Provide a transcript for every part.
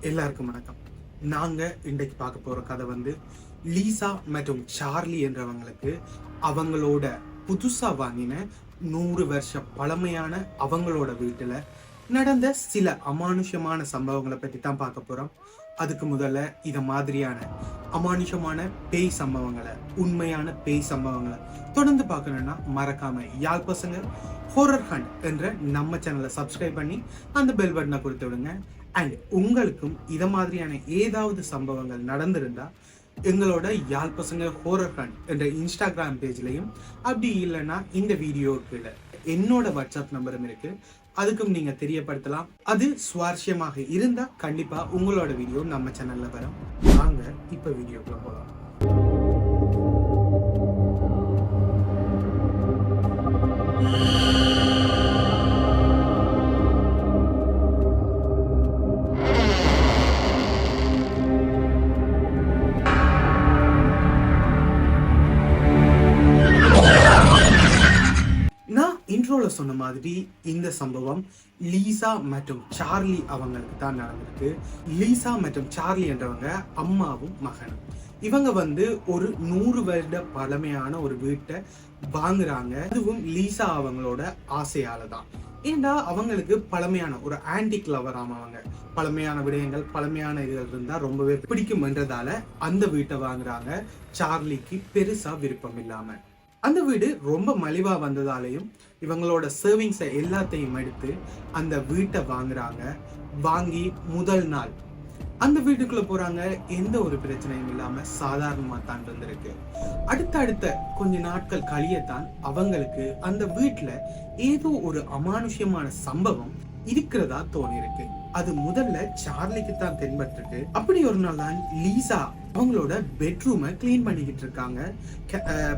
எல்லாருக்கும் வணக்கம். நாங்க இன்றைக்கு பார்க்க போற கதை வந்து லீசா மற்றும் சார்லி என்றவங்களுக்கு அவங்களோட புதுசா வாங்கின 100 வருஷ பழமையான அவங்களோட வீட்டுல நடந்த சில அமானுஷமான சம்பவங்களை பற்றி தான் பார்க்க போறோம். அதுக்கு முதல்ல இத மாதிரியான அமானுஷமான பேய் சம்பவங்களை, உண்மையான பேய் சம்பவங்களை தொடர்ந்து பார்க்கணும்னா மறக்காம யாழ் பசங்க ஹாரர் ஹண்ட் என்ற நம்ம சேனலை சப்ஸ்கிரைப் பண்ணி அந்த பெல் பட்டனை கொடுத்து விடுங்க. அண்ட் உங்களுக்கும் இத மாதிரியான ஏதாவது சம்பவங்கள் நடந்திருந்தா எங்களோட யாழ் பசங்க ஹாரர் ஹண்ட் என்ற இன்ஸ்டாகிராம் பேஜ்லையும், அப்படி இல்லைன்னா இந்த வீடியோவுக்கு என்னோட வாட்ஸ்அப் நம்பரும் இருக்கு, அதுக்கும் நீங்க தெரியப்படுத்தலாம். அது சுவாரஸ்யமாக இருந்தா கண்டிப்பா உங்களோட வீடியோ நம்ம சேனல்ல வரும். வாங்க இப்ப வீடியோக்குள்ள போகலாம். இன்ட்ரோல சொன்ன மாதிரி இந்த சம்பவம் லீசா மற்றும் சார்லி அவங்களுக்கு தான் நடந்திருக்கு. லீசா மற்றும் சார்லி என்றவங்க அம்மாவும் மகனும். இவங்க வந்து ஒரு 100 வருட பழமையான ஒரு வீட்டை வாங்குறாங்க. அதுவும் லீசா அவங்களோட ஆசையால தான். ஏண்டா அவங்களுக்கு பழமையான ஒரு ஆன்டிக் லவர் அவங்க பழமையான விடயங்கள், பழமையான இதுகள் இருந்தா ரொம்பவே பிடிக்கும்ன்றதால அந்த வீட்டை வாங்குறாங்க. சார்லிக்கு பெருசா விருப்பம் இல்லாம அந்த வீடு ரொம்ப மலிவா வந்ததாலையும் இவங்களோட சேவிங்ஸை எல்லாத்தையும் எடுத்து அந்த வீட்டை வாங்குறாங்க. வாங்கி முதல் நாள் அந்த வீட்டுக்குள்ள போறாங்க. எந்த ஒரு பிரச்சனையும் இல்லாம சாதாரணமா தான் இருந்திருக்கு. அடுத்த கொஞ்ச நாட்கள் கழியத்தான் அவங்களுக்கு அந்த வீட்டுல ஏதோ ஒரு அமானுஷ்யமான சம்பவம் இருக்கிறதா தோணிருக்கு. அது முதல்ல சார்லிக்கு தான் தென்பட்டிருக்கு. அப்படி ஒரு நாள் தான் லீசா அவங்களோட பெட்ரூமை கிளீன் பண்ணிக்கிட்டு இருக்காங்க.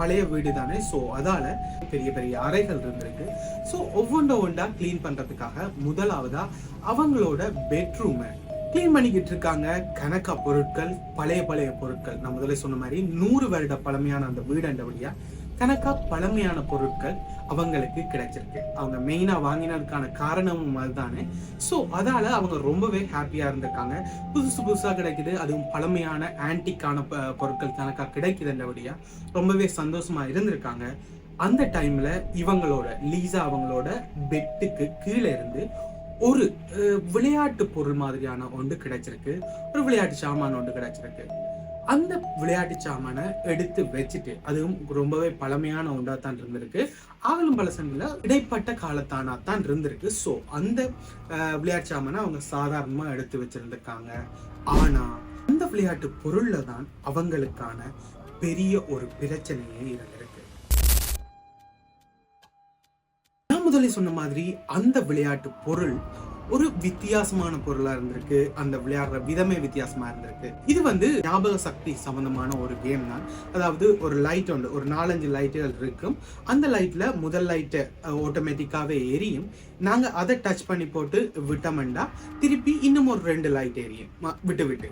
பழைய வீடு தானே, ஸோ அதால பெரிய பெரிய அறைகள் இருந்திருக்கு. ஸோ ஒவ்வொன்றா கிளீன் பண்றதுக்காக முதலாவதா அவங்களோட பெட்ரூமை கிளீன் பண்ணிக்கிட்டு இருக்காங்க. கணக்கா பொருட்கள், பழைய பொருட்கள், நான் முதல்ல சொன்ன மாதிரி 100 வருட பழமையான அந்த வீடுன்றபடியா கணக்கா பழமையான பொருட்கள் அவங்களுக்கு கிடைச்சிருக்கு. அவங்க மெயினா வாங்கினதுக்கான காரணமும் அதுதானே. ஸோ அதால அவங்க ரொம்பவே ஹாப்பியா இருந்திருக்காங்க. புதுசா கிடைக்குது, அதுவும் பழமையான ஆன்டிக்கான பொருட்கள் கணக்கா கிடைக்குதுன்றபடியா ரொம்பவே சந்தோஷமா இருந்திருக்காங்க. அந்த டைம்ல இவங்களோட லீசா அவங்களோட பெட்டுக்கு கீழே இருந்து ஒரு விளையாட்டு பொருள் மாதிரியான ஒன்று கிடைச்சிருக்கு. ஒரு விளையாட்டு சாமான ஒன்று கிடைச்சிருக்கு. அந்த விளையாட்டு சாமான எடுத்து வச்சுட்டு, அதுவும் ரொம்பவே பழமையான ஒன்றா தான் இருந்திருக்கு. ஆகலும் பழசன்ல இடைப்பட்ட காலத்தானா தான் இருந்திருக்கு. ஸோ அந்த விளையாட்டு சாமான அவங்க சாதாரணமா எடுத்து வச்சிருந்திருக்காங்க. ஆனா அந்த விளையாட்டு பொருள்ல தான் அவங்களுக்கான பெரிய ஒரு பிரச்சனையே இருந்திருக்கு. முதலில் சொன்ன மாதிரி அந்த விளையாட்டு பொருள் ஒரு வித்தியாசமான பொருளா இருந்திருக்கு. அந்த விளையாடுற விதமே வித்தியாசமா இருந்திருக்கு. இது வந்து ஞாபக சக்தி சம்பந்தமான ஒரு கேம் தான். அதாவது ஒரு லைட் ஒன்று, ஒரு 4-5 லைட்டுகள் இருக்கும். அந்த லைட்ல முதல் லைட்டை ஆட்டோமேட்டிக்காவே எரியும். நாங்க அதை டச் பண்ணி போட்டு விட்டோம்னா திருப்பி இன்னும் ஒரு 2 லைட் எரியும். விட்டு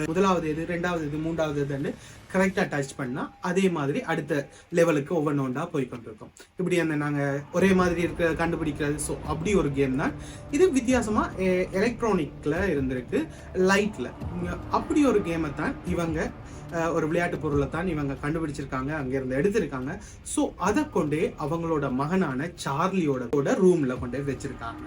முதலாவது எது, 2வது எது, 3வது எதுன்னு கரெக்டா டச் பண்ணா அதே மாதிரி அடுத்த லெவலுக்கு ஒவ்வொன்றா போய் கொண்டிருக்கும். இப்படி அந்த நாங்க ஒரே மாதிரி இருக்க கண்டுபிடிக்கிறது. ஸோ அப்படி ஒரு கேம் தான் இது. வித்தியாசமா எலக்ட்ரானிக்ல இருந்திருக்கு, லைட்ல. அப்படி ஒரு கேமை தான் இவங்க, ஒரு விளையாட்டு பொருளை தான் இவங்க கண்டுபிடிச்சிருக்காங்க, அங்க இருந்து எடுத்திருக்காங்க. ஸோ அதை கொண்டே அவங்களோட மகனான சார்லியோட ரூம்ல கொண்டே வச்சிருக்காங்க.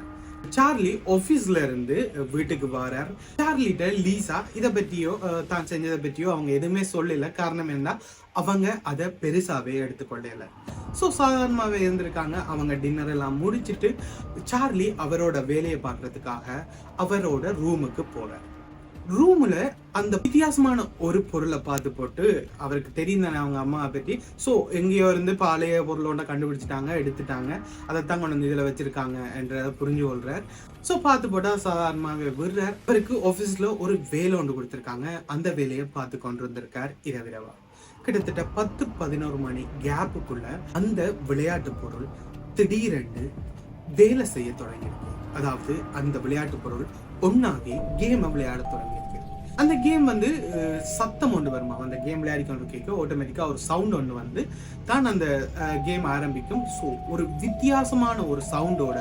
சார்லி ஆபீஸ்ல இருந்து வீட்டுக்கு வரார். சார்லிட்ட லீசா இதை பற்றியோ தான் செஞ்சதை பற்றியோ அவங்க எதுவுமே சொல்லல. காரணம் என்ன, அவங்க அதை பெருசாவே எடுத்துக்கொள்ளல. ஸோ சாதாரணமாகவே இருந்திருக்காங்க. அவங்க டின்னர் எல்லாம் முடிச்சுட்டு சார்லி அவரோட வேலையை பார்க்கறதுக்காக அவரோட ரூமுக்கு போறார். ரூம்ல அந்த வித்தியாசமான ஒரு பொருளை பார்த்து போட்டு, அவருக்கு தெரியும் தானே அவங்க அம்மாவை பற்றி. ஸோ எங்கேயோ இருந்து பழைய பொருளோட கண்டுபிடிச்சிட்டாங்க, எடுத்துட்டாங்க, அதைத்தான் கொண்டு வந்து இதில் வச்சிருக்காங்க என்றதை புரிஞ்சு கொள்றார். ஸோ பார்த்து போட்டா சாதாரணமாகவே விடுறார். அவருக்கு ஆஃபீஸில் ஒரு வேலை ஒன்று கொடுத்துருக்காங்க. அந்த வேலையை பார்த்து கொண்டு வந்திருக்கார் இரவிரவா. கிட்டத்தட்ட 10-11 மணி கேப்புக்குள்ள அந்த விளையாட்டு பொருள் திடீரென்று வேலை செய்ய தொடங்கியிருக்கு. அதாவது அந்த விளையாட்டு பொருள் ஒன்னாகி கேமை விளையாட தொடங்கியிருக்கு. அந்த கேம் வந்து சத்தம் ஒன்று வருமா, அந்த கேம் விளையாடி கொண்டு கேட்க ஆட்டோமேட்டிக்கா ஒரு சவுண்ட் ஒன்று வந்து தான் அந்த கேம் ஆரம்பிக்கும். ஸோ ஒரு வித்தியாசமான ஒரு சவுண்டோட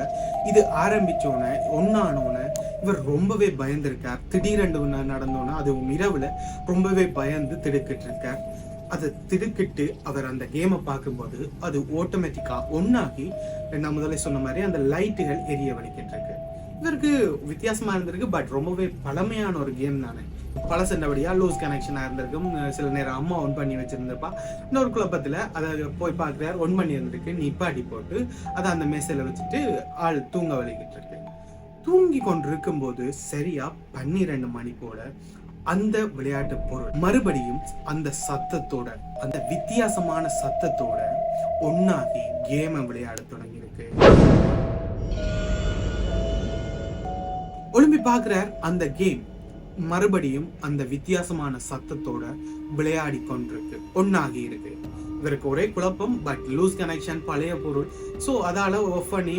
இது ஆரம்பிச்சோன்னே ஒன்னானோன்னு இவர் ரொம்பவே பயந்திருக்கார். திடீரென்று நடந்தோன்னா அது இரவுல ரொம்பவே பயந்து திடுக்கிட்டு இருக்கார். அதை திடுக்கிட்டு அவர் அந்த கேமை பார்க்கும்போது அது ஆட்டோமேட்டிக்கா ஒன்னாகி நான் முதல்ல சொன்ன மாதிரி அந்த லைட்டுகள் எரிய வலிக்கிட்டு இருக்கு. இவருக்கு வித்தியாசமா இருந்திருக்கு. பட் ரொம்பவே பழமையான ஒரு கேம் தானே, பழசண்டபடியா லூஸ் கனெக்ஷனா இருந்திருக்கும். சில நேரம் அம்மா ஒன் பண்ணி வச்சிருந்தப்பா இன்னொரு குழப்பத்துல அதை போய் பார்க்கிறார், ஒன் பண்ணி இருந்திருக்கு. நிப்பாட்டி போட்டு அதை அந்த மேசையில வச்சுட்டு ஆள் தூங்க வலிக்கிட்டு இருக்கு. தூங்கி கொண்டிருக்கும் போது சரியா 12 மணி போல அந்த விளையாட்டு பொருள் மறுபடியும் அந்த சத்தத்தோட, அந்த வித்தியாசமான சத்தத்தோட ஒன்னாகி கேமை விளையாட தொடங்கி இருக்கு. ஒளிம்பி பார்க்கிறார். அந்த கேம் மறுபடியும் அந்த வித்தியாசமான சத்தத்தோட விளையாடி கொண்டிருக்கு, ஒன்னாகி இருக்கு. இவருக்கு ஒரே குழப்பம். பட் லூஸ் கனெக்ஷன், பழைய பொருள். ஸோ அதால ஒஃப் பண்ணி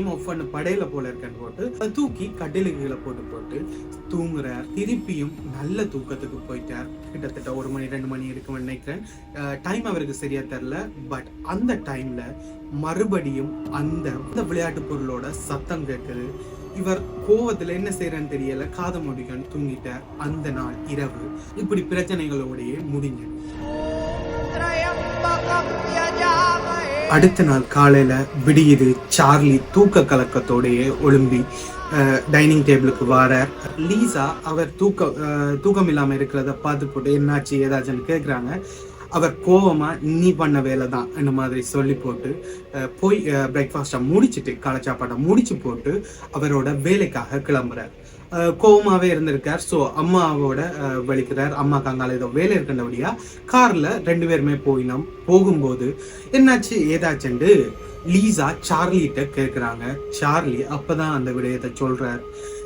படையில போல இருக்கன்னு போட்டு அதை தூக்கி கட்டிலுகளை போட்டு தூங்குறார். திருப்பியும் நல்ல தூக்கத்துக்கு போயிட்டார். கிட்டத்தட்ட 1 மணி 2 மணி இருக்கும்னு நினைக்கிறேன். டைம் அவருக்கு சரியா தெரியல. பட் அந்த டைம்ல மறுபடியும் அந்த விளையாட்டு பொருளோட சத்தம் கேட்குது. இவர் கோவத்துல என்ன செய்யறன்னு தெரியல, காது முடிக்கன்னு தூங்கிட்டார். அந்த நாள் இரவு இப்படி பிரச்சனைகளோடயே முடிஞ்சது. அடுத்த நாள் காலையில விடியுது. சார்லி தூக்க கலக்கத்தோடையே ஒழும்பி டைனிங் டேபிளுக்கு வாரார். லீசா அவர் தூக்கம் இல்லாம இருக்கிறத பார்த்து போட்டு என்னாச்சு ஏதாச்சுன்னு கேட்குறாங்க. அவர் கோவமா நீ பண்ண வேலை தான் இந்த மாதிரி சொல்லி போட்டு போய் பிரேக்ஃபாஸ்டை முடிச்சுட்டு, காலை சாப்பாட்டை முடிச்சு போட்டு அவரோட வேலைக்காக கிளம்புறார். கோவமாவே இருந்திருக்கார். ஸோ அம்மாவோட வலிக்கிறார். அம்மாக்கு அங்கால ஏதோ வேலை இருக்கின்றபடியா கார்ல 2 பேருமே போகும்போது என்னாச்சு ஏதாச்சுண்டு லீசா சார்லிட்ட கேட்குறாங்க. சார்லி அப்பதான் அந்த விடயத்தை சொல்றார்.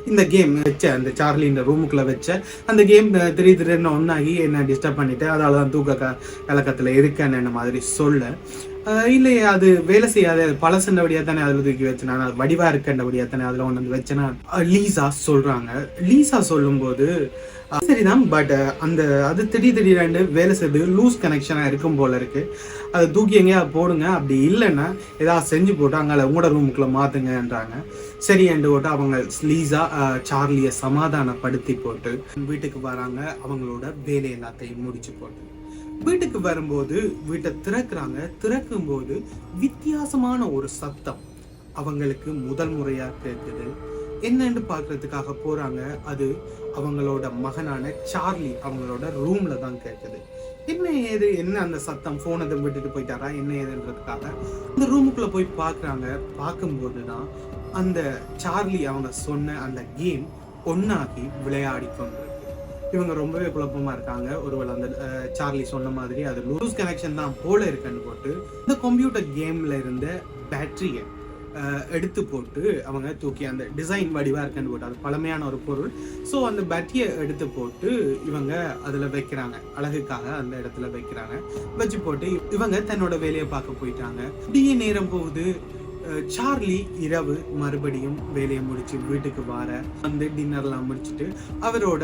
இந்த கேம் வச்ச அந்த சார்லி இந்த ரூமுக்குள்ள வச்ச அந்த கேம் திடீர்னு ஒன்னாகி என்ன டிஸ்டர்ப் பண்ணிட்டு அதாலதான் தூக்க கலக்கத்துல இருக்கேன்னு என்ன மாதிரி சொல்ல, இல்லையே அது வேலை செய்யாத பழசண்டபடியா தானே அதுல தூக்கி வச்சேன், அது வடிவா இருக்கண்டபடியா தானே அதுல ஒன்று வந்து வச்சேன்னா லீசா சொல்றாங்க. லீசா சொல்லும் போது சரிதான். பட் அந்த அது திடீர்னு வேலை செய்து லூஸ் கனெக்ஷனா இருக்கும் போல இருக்கு, அதை தூக்கி எங்கேயா போடுங்க, அப்படி இல்லைன்னா ஏதாவது செஞ்சு போட்டு அங்கே உங்களோட ரூமுக்குள்ள மாத்துங்கன்றாங்க. சரி என்று போட்டு அவங்க லீசா சார்லியை சமாதானப்படுத்தி போட்டு வீட்டுக்கு வராங்க. அவங்களோட வேலை எல்லாத்தையும் முடிச்சு போட்டு வீட்டுக்கு வரும்போது வீட்டை திறக்கும் போது வித்தியாசமான ஒரு சத்தம் அவங்களுக்கு முதல் முறையா கேட்குது. என்னன்னு பாக்குறதுக்காக போறாங்க. அது அவங்களோட மகனான சார்லி அவங்களோட ரூம்ல தான் கேட்குது. என்ன அந்த சத்தம், போனை விட்டுட்டு போயிட்டாரா என்ன ஏதுன்றதுக்காக அந்த ரூமுக்குள்ள போய் பாக்குறாங்க. பார்க்கும்போதுதான் அந்த சார்லி அவங்க சொன்ன அந்த கேம் ஒன்னாகி விளையாடி கொண்டு. இவங்க ரொம்பவே குழப்பமா இருக்காங்க. ஒருவேளை அந்த சார்லி சொன்ன மாதிரி அது லூஸ் கனெக்ஷன் தான் போல இருக்குன்னு போட்டு இந்த கம்ப்யூட்டர் கேம்ல இருந்த பேட்டரியை எடுத்து போட்டு அவங்க தூக்கி அந்த டிசைன் வடிவா இருக்குன்னு போட்டு, அது பழமையான ஒரு பொருள். ஸோ அந்த பேட்டரியை எடுத்து போட்டு இவங்க அதுல வைக்கிறாங்க, அழகுக்காக அந்த இடத்துல வைக்கிறாங்க. வச்சு போட்டு இவங்க தன்னோட வேலையை பார்க்க போயிட்டாங்க. அப்படியே நேரம் போகுது. சார்லி இரவு மறுபடியும் வேலையை முடிச்சு வீட்டுக்கு வர வந்து டின்னர்லாம் முடிச்சுட்டு அவரோட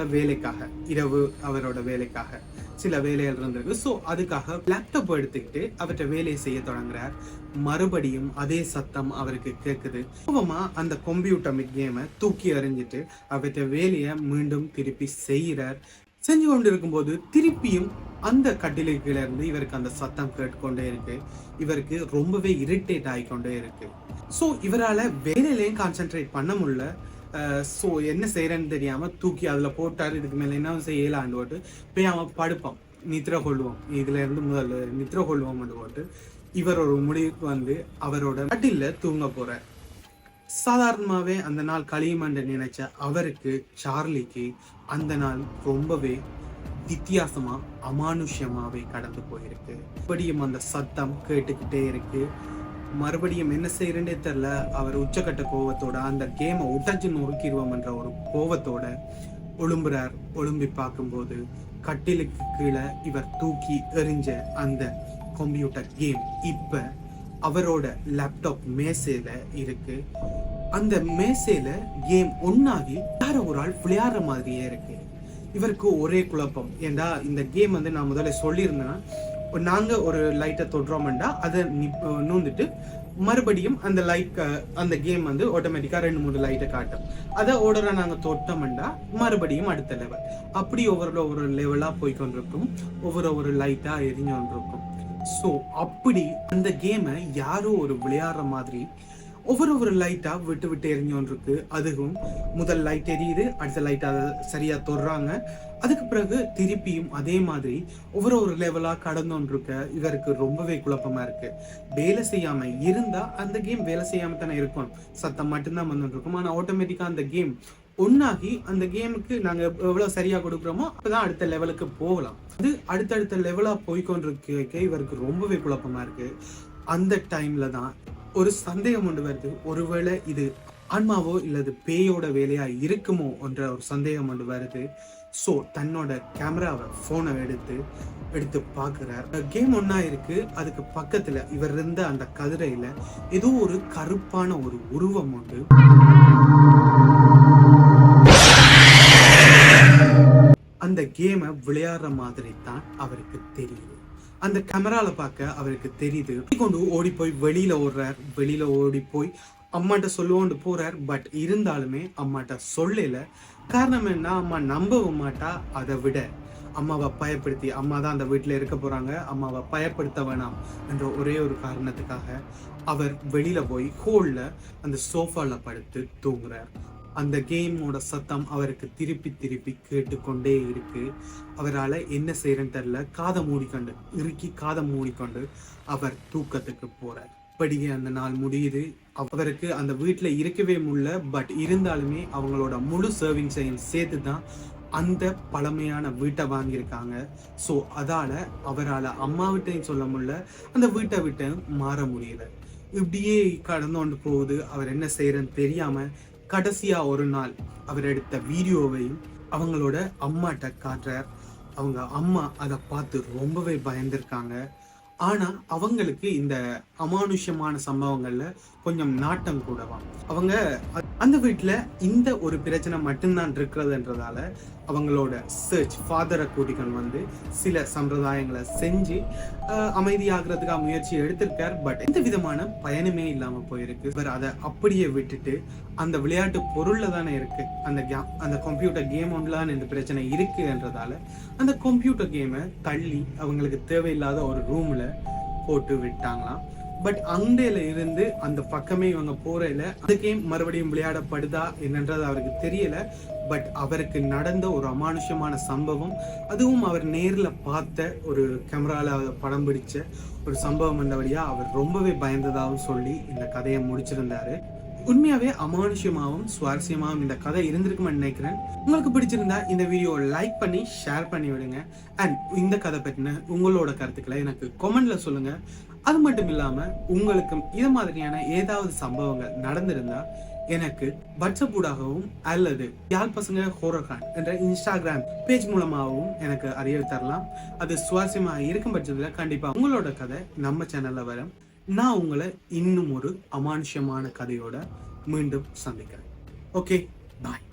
வேலைக்காக சில வேலைகள் இருந்திருக்கு. ஸோ அதுக்காக லேப்டாப் எடுத்துக்கிட்டு அவர்கிட்ட வேலையை செய்ய தொடங்குறார். மறுபடியும் அதே சத்தம் அவருக்கு கேட்குது. கோபமா அந்த கம்ப்யூட்டர் கேமை தூக்கி எறிஞ்சிட்டு அவர்கிட்ட வேலையை மீண்டும் திருப்பி செஞ்சு கொண்டு இருக்கும்போது திருப்பியும் அந்த கட்டிலுக்குள்ள இருந்து இவருக்கு அந்த சத்தம் கேட்டுக்கொண்டே இருக்கு. இவருக்கு ரொம்பவே இரிட்டேட் ஆகிக்கொண்டே இருக்கு. ஸோ இவரால் வேலையிலையும் கான்சென்ட்ரேட் பண்ண முடியல. ஸோ என்ன செய்யறேன்னு தெரியாம தூக்கி அதுல போட்டாரு. இதுக்கு மேல என்ன செய்யலான்னு போட்டு போய் அவன் படுப்பான், நித்திர கொள்வோம், இதுல இருந்து முதல்ல நித்திர கொள்வோம் போட்டு இவர் ஒரு முடிவுக்கு வந்து அவரோட கட்டில தூங்க போறார். சாதாரணமாவே அந்த நாள் கழியுமென்று நினைச்ச அவருக்கு, சார்லிக்கு அந்த நாள் ரொம்பவே வித்தியாசமா அமானுஷ்யமாவே கடந்து போயிருக்கு. மறுபடியும் அந்த சத்தம் கேட்டுக்கிட்டே இருக்கு. மறுபடியும் என்ன செய்யறேன்னே தெரியல. அவர் உச்சக்கட்ட கோவத்தோட அந்த கேமை உடச்சு நொறுக்கிடுவோம் என்ற ஒரு கோவத்தோட ஒழும்பி பார்க்கும்போது கட்டிலுக்கு கீழே இவர் தூக்கி எறிஞ்ச அந்த கம்ப்யூட்டர் கேம் இப்ப அவரோட லேப்டாப் மேசையில இருக்கு. அந்த மேசையில கேம் ஒன்னாகி யார ஒரு ஆள் விளையாடுற மாதிரியே இருக்கு. இவருக்கு ஒரே குழப்பம். ஏண்டா இந்த கேம் வந்து நான் முதல்ல சொல்லியிருந்தேன்னா, நாங்க ஒரு லைட்டை தொடுறோம்டா அதை நூந்துட்டு மறுபடியும் அந்த லைட் அந்த கேம் வந்து ஆட்டோமேட்டிக்கா 2-3 லைட்டை காட்டும். அதை ஓடரை நாங்க தொட்டோம்னா மறுபடியும் அடுத்த லெவல், அப்படி ஒவ்வொரு லெவலா போய் கொண்டிருக்கும், ஒவ்வொரு லைட்டா எரிஞ்சு கொண்டிருக்கும். ஸோ அப்படி அந்த கேமை யாரோ ஒரு விளையாடுற மாதிரி ஒவ்வொரு லைட்டா விட்டு விட்டு எரிஞ்சோன்றிருக்கு. அதுவும் முதல் லைட் எரியுது, அடுத்த லைட் அதை சரியா தொடுறாங்க, அதுக்கு பிறகு திருப்பியும் அதே மாதிரி ஒவ்வொரு லெவலா கடந்தோன்றிருக்க. இவருக்கு ரொம்பவே குழப்பமா இருக்கு. வேலை செய்யாம இருந்தா அந்த கேம் வேலை செய்யாம தானே இருக்கும், சத்தம் மட்டும்தான் வந்துட்டு இருக்கும். ஆனா ஆட்டோமேட்டிக்கா அந்த கேம் ஒன்னாகி அந்த கேமுக்கு நாங்க எவ்வளவு சரியா கொடுக்குறோமோ அப்பதான் அடுத்த லெவலுக்கு போகலாம். அது அடுத்தடுத்த லெவலா போய்கொண்டிருக்க இவருக்கு ரொம்பவே குழப்பமா இருக்கு. அந்த டைம்ல தான் ஒரு சந்தேகம் ஒன்று வருது. ஒருவேளை இது ஆன்மாவோ இல்லது பேயோட வேலையா இருக்குமோ என்ற ஒரு சந்தேகம் ஒன்று வருது. ஸோ தன்னோட கேமராவை போனை எடுத்து பார்க்குறார். கேம் ஒன்னா இருக்கு, அதுக்கு பக்கத்துல இவர் இருந்த அந்த கதிரையில ஏதோ ஒரு கருப்பான ஒரு உருவம் உண்டு. அந்த கேமை விளையாடுற மாதிரி தான் அவருக்கு தெரியுது. அந்த கேமரால பார்க்க அவருக்கு தெரியுது. கொண்டு ஓடி போய் வெளியில ஓடி போய் அம்மாட்ட சொல்லுவோண்டு போறார். பட் இருந்தாலுமே அம்மாட்ட சொல்லல. காரணம் என்ன, அம்மா நம்பவும் மாட்டா. அதை விட அம்மாவை பயப்படுத்தி, அம்மா தான் அந்த வீட்டுல இருக்க போறாங்க, அம்மாவை பயப்படுத்த வேணாம் என்ற ஒரே ஒரு காரணத்துக்காக அவர் வெளியில போய் ஹோல்ல அந்த சோஃபால படுத்து தூங்குறார். அந்த கேமோட சத்தம் அவருக்கு திருப்பி கேட்டுக்கொண்டே இருக்கு. அவரால் என்ன செய்யறன்னு தெரியல. காதை மூடிக்கொண்டு அவர் தூக்கத்துக்கு போறார். அப்படியே அந்த நாள் முடியுது. அவருக்கு அந்த வீட்டுல இருக்கவே முடியல. பட் இருந்தாலுமே அவங்களோட முழு சர்வீஸையும் சேர்த்து தான் அந்த பழமையான வீட்டை வாங்கியிருக்காங்க. ஸோ அதால அவரால் அம்மா வீட்டையும் சொல்ல முடியல, அந்த வீட்டை விட்டு மாற முடியல. இப்படியே கடந்து போகுது. அவர் என்ன செய்யறன்னு தெரியாம கடைசியா ஒரு நாள் அவர் எடுத்த வீடியோவையும் அவங்களோட அம்மாட்ட காட்டுறார். அவங்க அம்மா அதை பார்த்து ரொம்பவே பயந்துருக்காங்க. ஆனா அவங்களுக்கு இந்த அமானுஷ்யமான சம்பவங்கள்ல கொஞ்சம் நாட்டம் கூடவா. அவங்க அந்த வீட்டுல இந்த ஒரு பிரச்சனை மட்டும்தான் இருக்கிறதுன்றதால அவங்களோட சர்ச் ஃபாதரை கூட்டிக்கொண்டு வந்து சில சம்பிரதாயங்களை செஞ்சு அமைதியாகிறதுக்காக முயற்சி எடுத்திருக்கார். பட் எந்த விதமான பயனுமே இல்லாம போயிருக்கு. இவர் அதை அப்படியே விட்டுட்டு அந்த விளையாட்டு பொருள்ல தானே இருக்கு, அந்த கம்ப்யூட்டர் கேம் ஒன்றுலாம் இந்த பிரச்சனை இருக்குன்றதால அந்த கம்ப்யூட்டர் கேமை தள்ளி அவங்களுக்கு தேவையில்லாத ஒரு ரூம்ல போட்டு விட்டாங்களாம். பட் அண்டையில இருந்து அந்த பக்கமே இவங்க போறதுல அந்த கேம் மறுபடியும் விளையாடப்படுதா என்னன்றது அவருக்கு தெரியல. பட் அவருக்கு நடந்த ஒரு அமானுஷ்யமான சம்பவம், அதுவும் அவர் நேர்ல பார்த்த ஒரு கேமரால படம் பிடிச்ச ஒரு சம்பவம் வந்தபடியா அவர் ரொம்பவே பயந்ததாகவும் சொல்லி இந்த கதையை முடிச்சிருந்தாரு. உண்மையாவே அமானுஷ்யமாகவும் சுவாரஸ்யமாகவும் இந்த கதை இருந்திருக்குமென்னு நினைக்கிறேன். உங்களுக்கு பிடிச்சிருந்தா இந்த வீடியோ லைக் பண்ணி ஷேர் பண்ணி விடுங்க. அண்ட் இந்த கதை பற்றின உங்களோட கருத்துக்களை எனக்கு கமெண்ட்ல சொல்லுங்க. அது மட்டும் இல்லாம உங்களுக்கு இது மாதிரியான ஏதாவது சம்பவங்கள் நடந்திருந்தா எனக்கு வாட்ஸ்அப் ஊடாகவும் அல்லது யாழ் பசங்க ஹோரர்கான் என்ற இன்ஸ்டாகிராம் பேஜ் மூலமாகவும் எனக்கு அறிய தரலாம். அது சுவாரஸ்யமாக இருக்கும் பட்சத்துல கண்டிப்பா உங்களோட கதை நம்ம சேனல்ல வரும். நான் உங்களை இன்னும் ஒரு அமானுஷ்யமான கதையோட மீண்டும் சந்திக்கிறேன். ஓகே, பாய்.